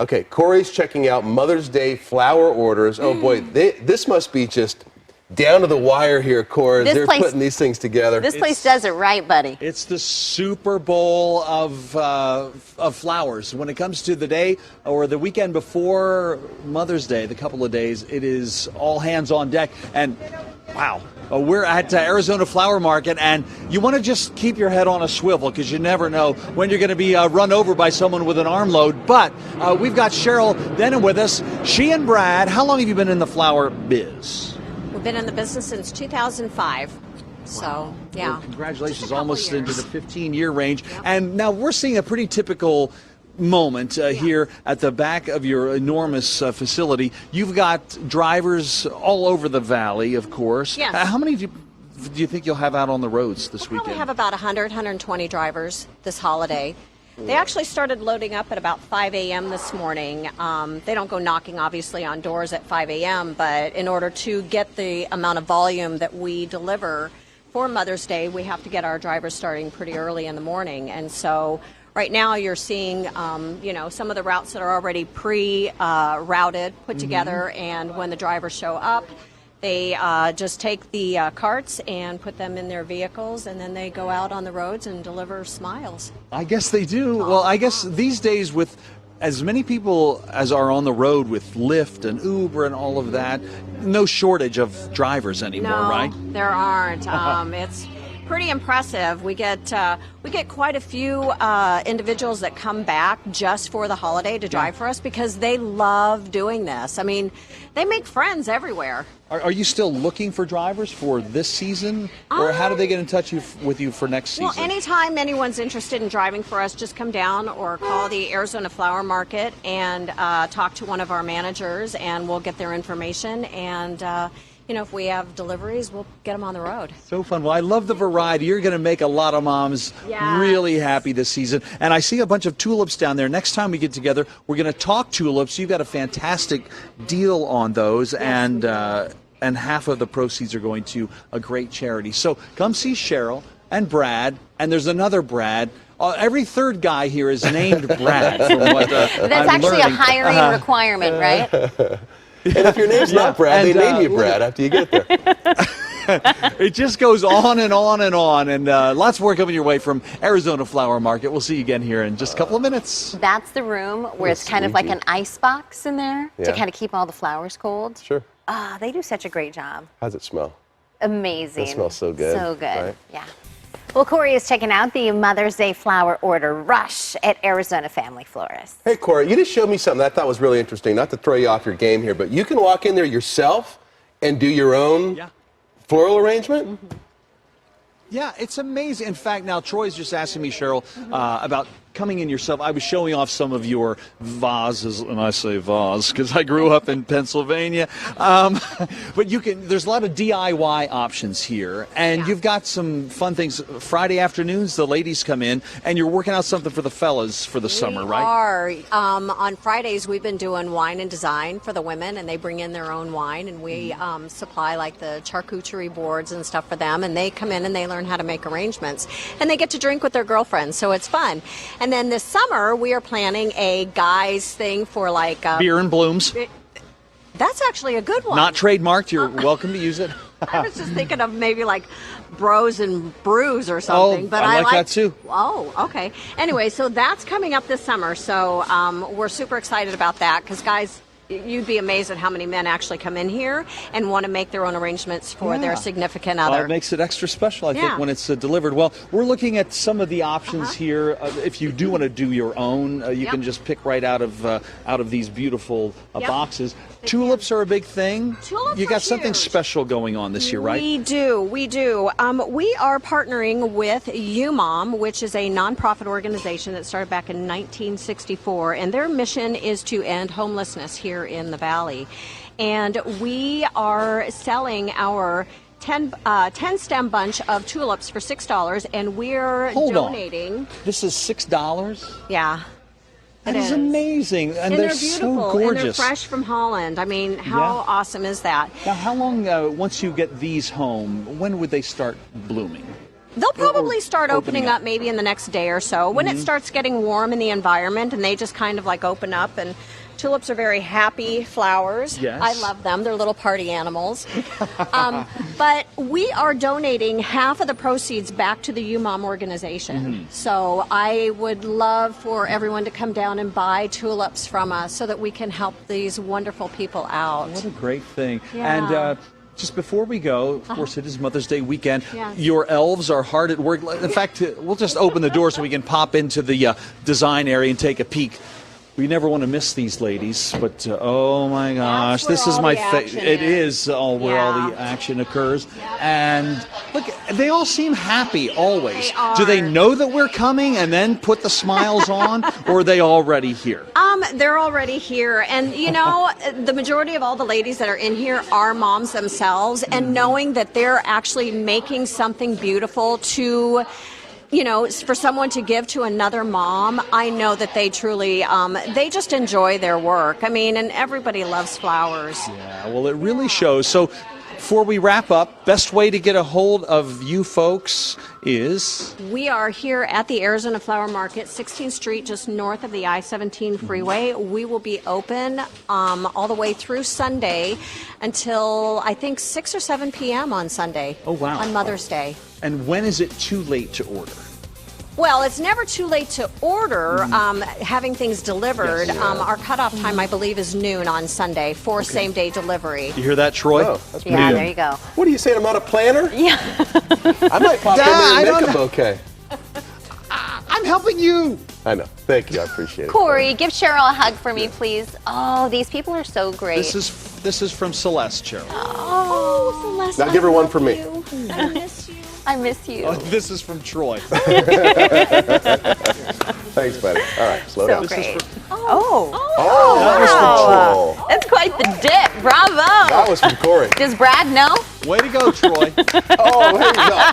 Okay, Cory's checking out Mother's Day flower orders. Oh boy, this must be just down to the wire here, Cory, as they're putting these things together. This place does it right, buddy. It's the Super Bowl of flowers. When it comes to the day or the weekend before Mother's Day, the couple of days, it is all hands on deck. And wow, we're at Arizona Flower Market, and you want to just keep your head on a swivel because you never know when you're going to be run over by someone with an armload. But we've got Cheryl Denham with us. She and Brad, how long have you been in the flower biz? We've been in the business since 2005. So, yeah. Well, congratulations, almost into the 15-year range. Yep. And now we're seeing a pretty typical moment here at the back of your enormous facility. You've got drivers all over the valley, of course. Yes. How many do you think you'll have out on the roads this weekend? We have about 100, 120 drivers this holiday. They actually started loading up at about 5 a.m. this morning. They don't go knocking, obviously, on doors at 5 a.m., but in order to get the amount of volume that we deliver for Mother's Day, we have to get our drivers starting pretty early in the morning. And so right now you're seeing, some of the routes that are already pre-routed, put together, and when the drivers show up, they just take the carts and put them in their vehicles, and then they go out on the roads and deliver smiles. I guess they do. Well, I guess these days with as many people as are on the road with Lyft and Uber and all of that, no shortage of drivers anymore, right? No, there aren't. It's pretty impressive. We get quite a few individuals that come back just for the holiday to drive for us because they love doing this. I mean, they make friends everywhere. Are you still looking for drivers for this season? Or how do they get in touch with you for next season? Well, anytime anyone's interested in driving for us, just come down or call the Arizona Flower Market and talk to one of our managers, and we'll get their information. And, if we have deliveries, we'll get them on the road. So fun. Well, I love the variety. You're going to make a lot of moms really happy this season. And I see a bunch of tulips down there. Next time we get together, we're going to talk tulips. You've got a fantastic deal on those. Yes, and half of the proceeds are going to a great charity. So come see Cheryl and Brad, and there's another Brad. Every third guy here is named Brad. From what, That's I'm actually learning. a hiring requirement, right? And if your name's not Brad, they name you Brad after you get there. It just goes on and on and on. And lots more coming your way from Arizona Flower Market. We'll see you again here in just a couple of minutes. That's the room where it's kind of like an ice box in there to kind of keep all the flowers cold. Sure. They do such a great job. How's it smell? Amazing. It smells so good. So good. Right? Yeah. Well, Cory is checking out the Mother's Day flower order rush at Arizona Family Florist. Hey, Cory, you just showed me something that I thought was really interesting. Not to throw you off your game here, but you can walk in there yourself and do your own floral arrangement? Yeah, it's amazing. In fact, now Troy's just asking me, Cheryl, about coming in yourself. I was showing off some of your vases, and I say vase because I grew up in Pennsylvania. But there's a lot of DIY options here, and you've got some fun things. Friday afternoons, the ladies come in, and you're working out something for the fellas for the summer, right? We are. On Fridays, we've been doing wine and design for the women, and they bring in their own wine, and we supply like the charcuterie boards and stuff for them, and they come in and they learn how to make arrangements, and they get to drink with their girlfriends, so it's fun. And then this summer, we are planning a guys thing for like beer and blooms. That's actually a good one. Not trademarked. You're welcome to use it. I was just thinking of maybe like bros and brews or something. Oh, but I like that too. Oh, okay. Anyway, so that's coming up this summer. So we're super excited about that because, guys, you'd be amazed at how many men actually come in here and want to make their own arrangements for their significant other. Well, it makes it extra special, I think, when it's delivered. Well, we're looking at some of the options here. If you do want to do your own, you can just pick right out of these beautiful boxes. Tulips are a big thing. Tulips You got are something huge. special going on this year, right? We do. We are partnering with UMOM, which is a nonprofit organization that started back in 1964, and their mission is to end homelessness here in the Valley. And we are selling our 10 stem bunch of tulips for $6, and we're donating. On. This is $6? Yeah. That is amazing, and they're beautiful, so gorgeous. and they're fresh from Holland. I mean, how awesome is that? Now, how long, once you get these home, when would they start blooming? They'll probably start opening up. up maybe in the next day or so. When it starts getting warm in the environment and they just kind of like open up, and tulips are very happy flowers. Yes. I love them. They're little party animals. But we are donating half of the proceeds back to the UMOM organization. So I would love for everyone to come down and buy tulips from us so that we can help these wonderful people out. What a great thing. Yeah. And just before we go, of course, it is Mother's Day weekend. Yes. Your elves are hard at work. In fact, we'll just open the door so we can pop into the design area and take a peek. We never want to miss these ladies, but oh my gosh, That's this where is all my the favorite. action It is. is all where all the action occurs. And look, they all seem happy always. They are. Do they know that we're coming and then put the smiles on, or are they already here? They're already here, and you know, the majority of all the ladies that are in here are moms themselves, and knowing that they're actually making something beautiful to, you know, for someone to give to another mom, I know that they truly, they just enjoy their work. I mean, and everybody loves flowers. Yeah, well, it really shows. So before we wrap up, best way to get a hold of you folks is? We are here at the Arizona Flower Market, 16th Street, just north of the I-17 freeway. We will be open all the way through Sunday until, I think, 6 or 7 p.m. on Sunday. Oh, wow. On Mother's Day. And when is it too late to order? Well, it's never too late to order having things delivered. Yes. Our cutoff time, I believe, is noon on Sunday for same-day delivery. You hear that, Troy? Oh, that's pretty Yeah, good. there you go. What are you saying? I'm not a planner? Yeah. I might pop in I there and don't make a know. bouquet. I'm helping you. I know. Thank you. I appreciate it. Cory, give Cheryl a hug for me, please. Oh, these people are so great. This is from Celeste, Cheryl. Oh, Celeste. Now give her one for me. you. I miss you. I miss you. Oh, this is from Troy. Thanks, buddy. All right, slow So down. great. Oh, That was from Troy. That's quite the dip. Bravo. That was from Cory. Does Brad know? Way to go, Troy. Oh, there you go.